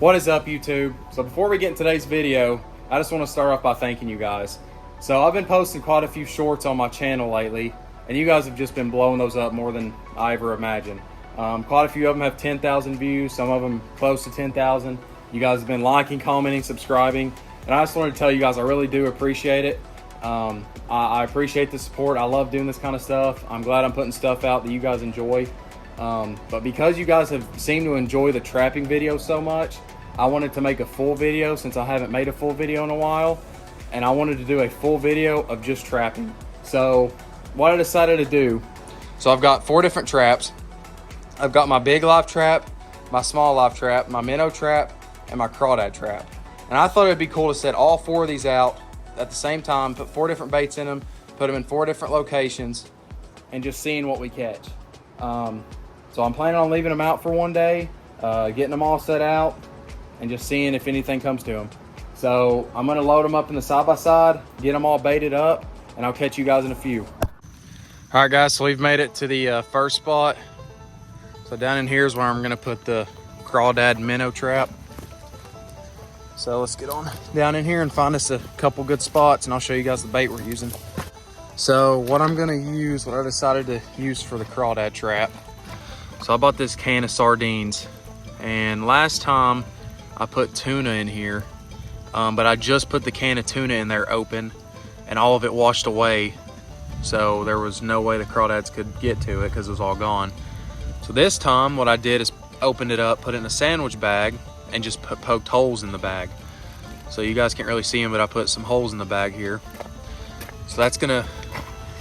What is up, YouTube? So before we get in today's video, I just want to start off by thanking you guys. So I've been posting quite a few shorts on my channel lately, and you guys have just been blowing those up more than I ever imagined. Quite a few of them have 10,000 views, some of them close to 10,000. You guys have been liking, commenting, subscribing, and I just wanted to tell you guys I really do appreciate it. I appreciate the support. I love doing this kind of stuff. I'm glad I'm putting stuff out that you guys enjoy. But because you guys have seemed to enjoy the trapping video so much, I wanted to make a full video since I haven't made a full video in a while, and I wanted to do a full video of just trapping. So what I decided to do, so I've got 4 different traps. I've got my big live trap, my small live trap, my minnow trap, and my crawdad trap. And I thought it'd be cool to set all 4 of these out at the same time, put 4 different baits in them, put them in 4 different locations, and just seeing what we catch. So I'm planning on leaving them out for one day, getting them all set out, and just seeing if anything comes to them. So I'm gonna load them up in the side-by-side, get them all baited up, and I'll catch you guys in a few. All right guys, so we've made it to the first spot. So down in here is where I'm gonna put the crawdad minnow trap. So let's get on down in here and find us a couple good spots, and I'll show you guys the bait we're using. So what I'm gonna use, what I decided to use for the crawdad trap. So I bought this can of sardines, and last time I put tuna in here, but I just put the can of tuna in there open, and all of it washed away. So there was no way the crawdads could get to it because it was all gone. So this time what I did is opened it up, put it in a sandwich bag, and just poked holes in the bag. So you guys can't really see them, but I put some holes in the bag here. So that's gonna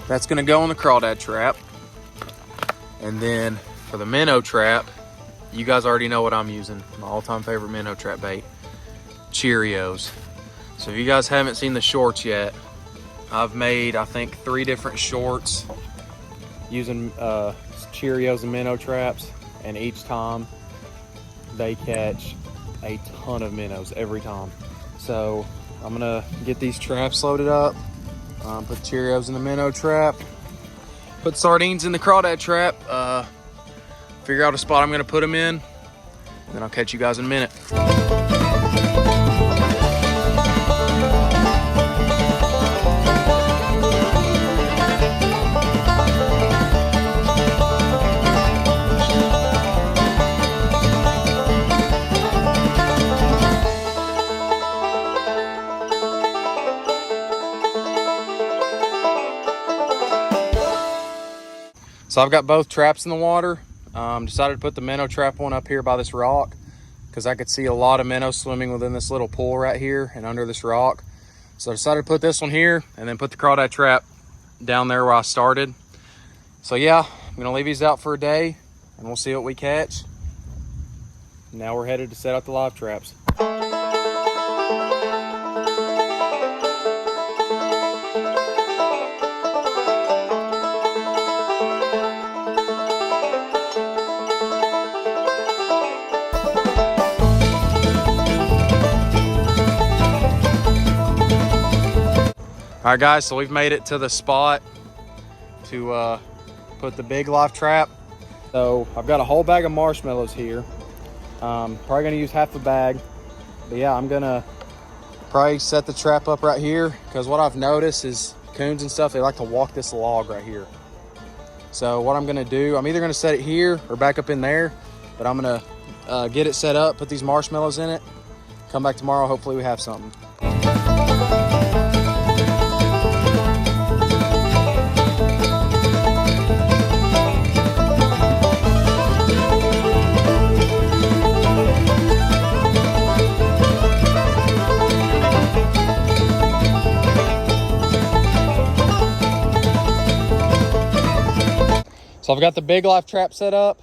go in the crawdad trap. And then for the minnow trap, you guys already know what I'm using. My all-time favorite minnow trap bait, Cheerios. So if you guys haven't seen the shorts yet, I've made, I think, 3 different shorts using Cheerios and minnow traps, and each time they catch a ton of minnows every time. So I'm gonna get these traps loaded up, put Cheerios in the minnow trap, put sardines in the crawdad trap, figure out a spot I'm gonna put them in, and then I'll catch you guys in a minute. So I've got both traps in the water. Decided to put the minnow trap one up here by this rock because I could see a lot of minnows swimming within this little pool right here and under this rock. So I decided to put this one here and then put the crawdad trap down there where I started. So yeah, I'm gonna leave these out for a day and we'll see what we catch. Now we're headed to set out the live traps. All right guys, so we've made it to the spot to put the big live trap. So I've got a whole bag of marshmallows here. Probably gonna use half a bag, but yeah, I'm gonna probably set the trap up right here because what I've noticed is coons and stuff, they like to walk this log right here. So what I'm gonna do, I'm either gonna set it here or back up in there, but I'm gonna get it set up, put these marshmallows in it, come back tomorrow, hopefully we have something. So I've got the big live trap set up,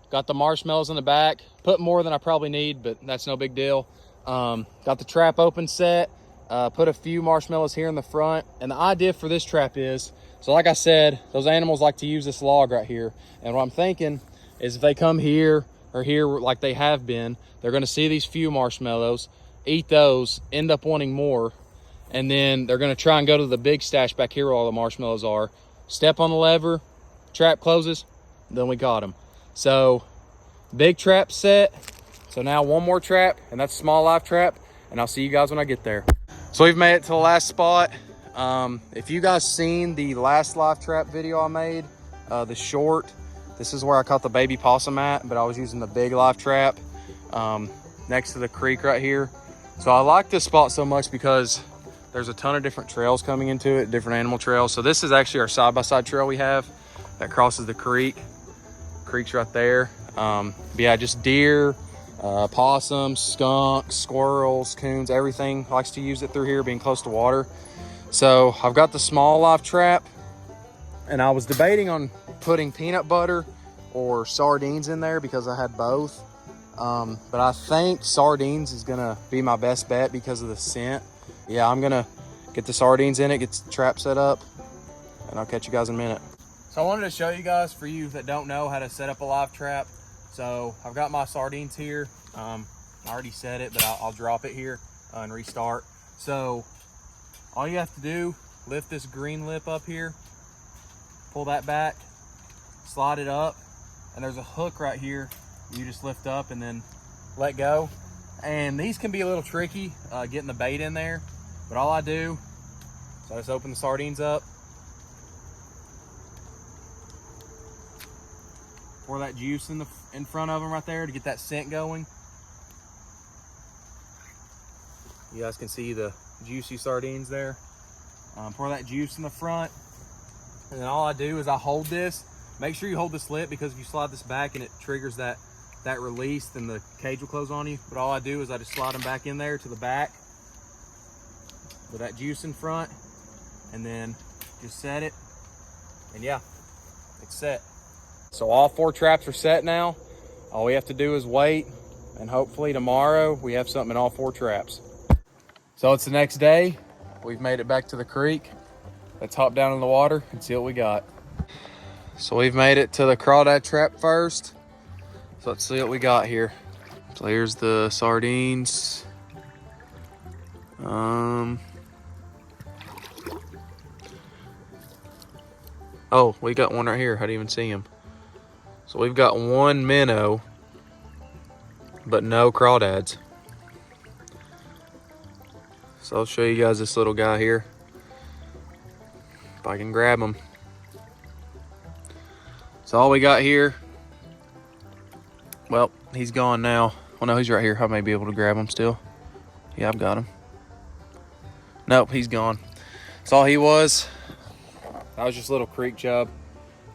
got the marshmallows in the back, put more than I probably need, but that's no big deal. Got the trap open set, put a few marshmallows here in the front. And the idea for this trap is, so like I said, those animals like to use this log right here. And what I'm thinking is if they come here or here like they have been, they're gonna see these few marshmallows, eat those, end up wanting more, and then they're gonna try and go to the big stash back here where all the marshmallows are, step on the lever, trap closes, then we got them. So big trap set, So now one more trap, and that's a small live trap, and I'll see you guys when I get there. So we've made it to the last spot. If you guys seen the last live trap video I made, the short, this is where I caught the baby possum at, but I was using the big live trap next to the creek right here. So I like this spot so much because there's a ton of different trails coming into it, different animal trails. So this is actually our side-by-side trail we have that crosses the creek. Creek's right there. But yeah, just deer, possums, skunks, squirrels, coons, everything likes to use it through here, being close to water. So I've got the small live trap, and I was debating on putting peanut butter or sardines in there because I had both. But I think sardines is gonna be my best bet because of the scent. Yeah, I'm gonna get the sardines in it, get the trap set up, and I'll catch you guys in a minute. So I wanted to show you guys, for you that don't know how to set up a live trap. So I've got my sardines here. I already set it, but I'll drop it here and restart. So all you have to do, lift this green lip up here, pull that back, slide it up, and there's a hook right here. You just lift up and then let go. And these can be a little tricky, getting the bait in there, but all I do is I just open the sardines up, pour that juice in front of them right there to get that scent going. You guys can see the juicy sardines there. Pour that juice in the front, and then all I do is I hold this. Make sure you hold this lip, because if you slide this back and it triggers that release, then the cage will close on you. But all I do is I just slide them back in there to the back with that juice in front, and then just set it, and yeah, it's set. So all 4 traps are set now. All we have to do is wait, and hopefully tomorrow we have something in all 4 traps. So it's the next day. We've made it back to the creek. Let's hop down in the water and see what we got. So we've made it to the crawdad trap first. So let's see what we got here. So here's the sardines. Oh, we got one right here. I didn't even see him. So we've got 1 minnow, but no crawdads. So I'll show you guys this little guy here, if I can grab him. So all we got here, well, he's gone now. Oh no, he's right here. I may be able to grab him still. Yeah, I've got him. Nope, he's gone. That's all he was. That was just a little creek chub.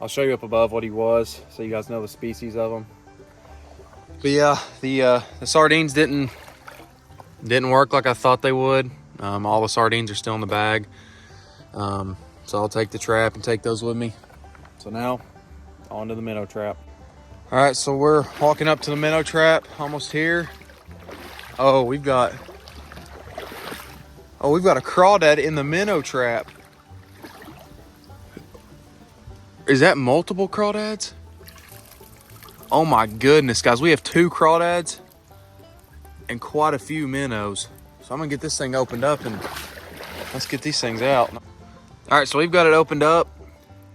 I'll show you up above what he was, so you guys know the species of him. But yeah, the sardines didn't work like I thought they would. All the sardines are still in the bag. So I'll take the trap and take those with me. So now, on to the minnow trap. All right, so we're walking up to the minnow trap, almost here. Oh, we've got a crawdad in the minnow trap. Is that multiple crawdads? Oh my goodness, guys, we have 2 crawdads and quite a few minnows. So I'm gonna get this thing opened up and let's get these things out. All right, so we've got it opened up,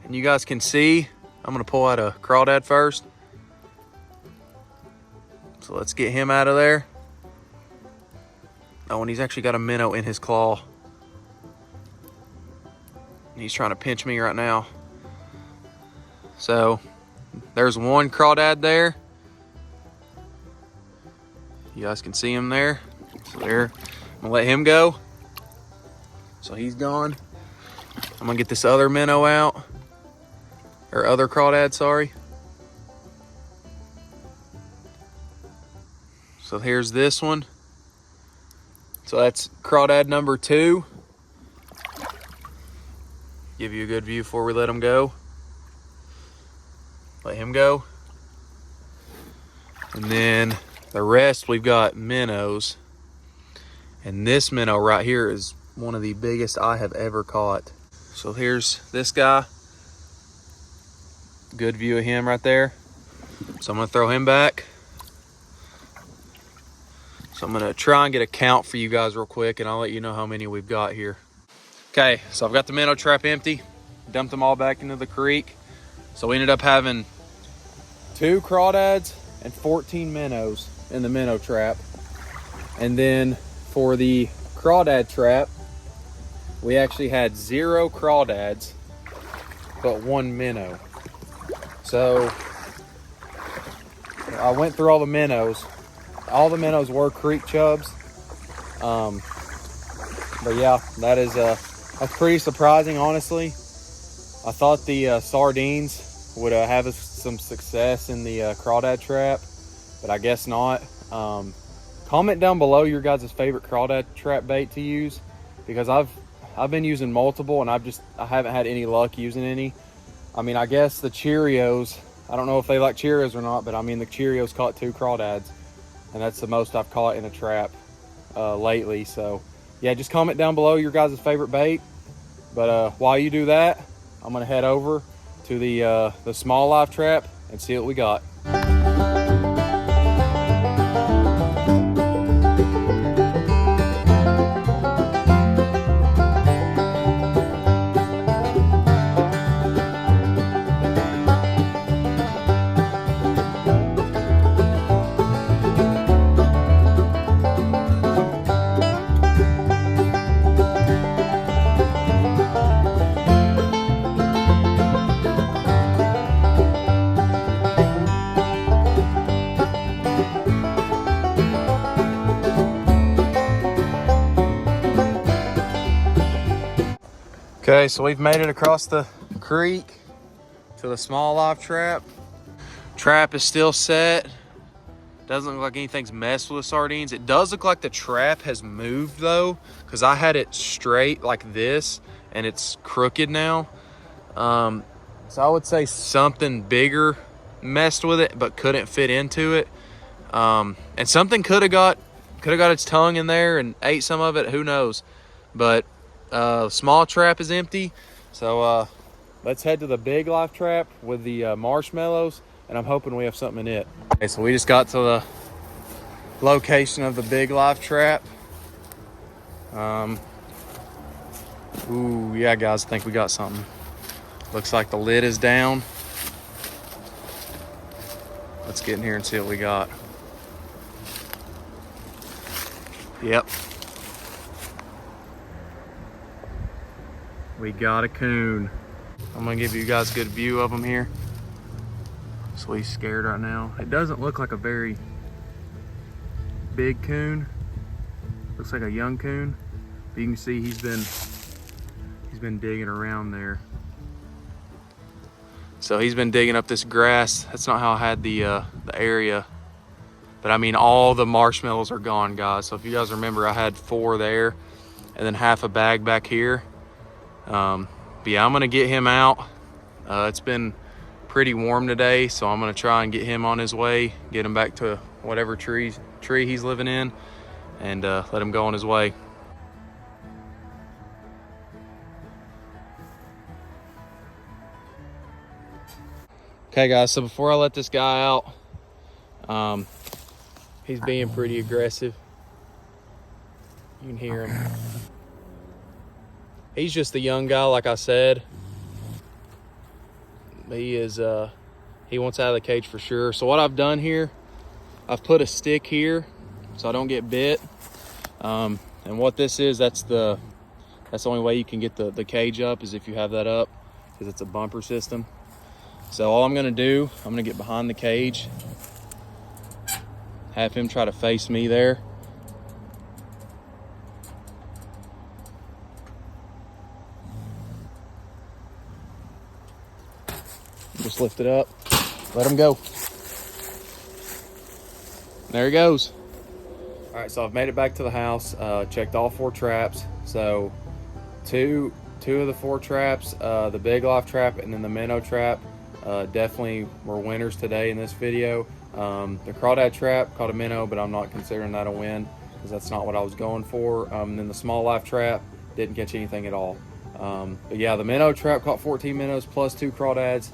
and you guys can see, I'm gonna pull out a crawdad first. So let's get him out of there. Oh, and he's actually got a minnow in his claw. He's trying to pinch me right now. So there's 1 crawdad there. You guys can see him there. So there, I'm gonna let him go. So he's gone. I'm gonna get this other minnow out, or other crawdad, sorry. So here's this one. So that's crawdad number 2. Give you a good view before we let him go. Let him go. And then the rest, we've got minnows. And this minnow right here is one of the biggest I have ever caught. So here's this guy. Good view of him right there. So I'm gonna throw him back. So I'm gonna try and get a count for you guys real quick, and I'll let you know how many we've got here. Okay, so I've got the minnow trap empty. Dumped them all back into the creek. So we ended up having 2 crawdads and 14 minnows. in the minnow trap. And then for the crawdad trap, we actually had 0 crawdads, but 1 minnow. So I went through all the minnows. All the minnows were creek chubs. But yeah, that's pretty surprising, honestly. I thought the sardines would have us some success in the crawdad trap, but I guess not. Comment down below your guys' favorite crawdad trap bait to use, because I've been using multiple and I haven't had any luck using any. I mean, I guess the Cheerios, I don't know if they like Cheerios or not, but I mean the Cheerios caught 2 crawdads, and that's the most I've caught in a trap lately. So yeah, just comment down below your guys' favorite bait. But while you do that, I'm gonna head over to the small live trap and see what we got. Okay, so we've made it across the creek to the small live trap. Trap is still set. Doesn't look like anything's messed with the sardines. It does look like the trap has moved though, because I had it straight like this and it's crooked now. So I would say something bigger messed with it but couldn't fit into it. And something could have got its tongue in there and ate some of it, who knows. But small trap is empty, so let's head to the big live trap with the marshmallows, and I'm hoping we have something in it. Okay, so we just got to the location of the big live trap. Ooh, yeah, guys, I think we got something. Looks like the lid is down. Let's get in here and see what we got. Yep. We got a coon. I'm gonna give you guys a good view of him here. So he's scared right now. It doesn't look like a very big coon. Looks like a young coon. But you can see he's been digging around there. So he's been digging up this grass. That's not how I had the area. But I mean, all the marshmallows are gone, guys. So if you guys remember, I had 4 there and then half a bag back here. But yeah, I'm gonna get him out. It's been pretty warm today, so I'm gonna try and get him on his way, get him back to whatever tree he's living in, and let him go on his way. Okay guys, so before I let this guy out, he's being pretty aggressive. You can hear him. He's just a young guy, like I said. He wants out of the cage for sure. So what I've done here, I've put a stick here so I don't get bit. And what this is, that's the only way you can get the cage up, is if you have that up, because it's a bumper system. So all I'm gonna do, I'm gonna get behind the cage, have him try to face me there. Just lift it up, let him go. There he goes. All right, so I've made it back to the house, checked all 4 traps. So two of the 4 traps, the big live trap and then the minnow trap, definitely were winners today in this video. The crawdad trap caught a minnow, but I'm not considering that a win because that's not what I was going for. And then the small live trap didn't catch anything at all. But yeah, the minnow trap caught 14 minnows plus 2 crawdads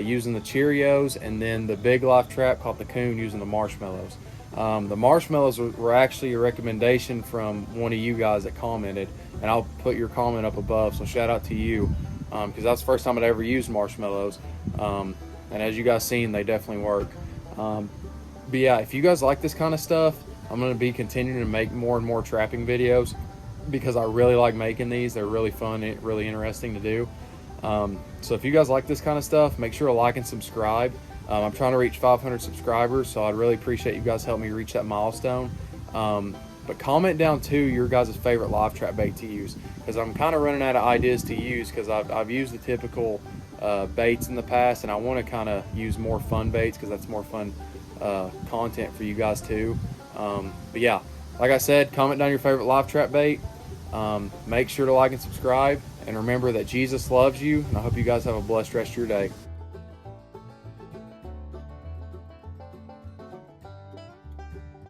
using the Cheerios, and then the big live trap caught the coon using the marshmallows. The marshmallows were actually a recommendation from one of you guys that commented, and I'll put your comment up above, so shout out to you, because that's the first time I'd ever used marshmallows. And as you guys seen, they definitely work. But yeah, if you guys like this kind of stuff, I'm going to be continuing to make more and more trapping videos because I really like making these. They're really fun, really interesting to do. So if you guys like this kind of stuff, make sure to like and subscribe. I'm trying to reach 500 subscribers, so I'd really appreciate you guys helping me reach that milestone. But comment down too your guys' favorite live trap bait to use, because I'm kind of running out of ideas to use, because I've used the typical baits in the past, and I want to kind of use more fun baits because that's more fun content for you guys too. But yeah, like I said, comment down your favorite live trap bait. Make sure to like and subscribe, and remember that Jesus loves you, and I hope you guys have a blessed rest of your day.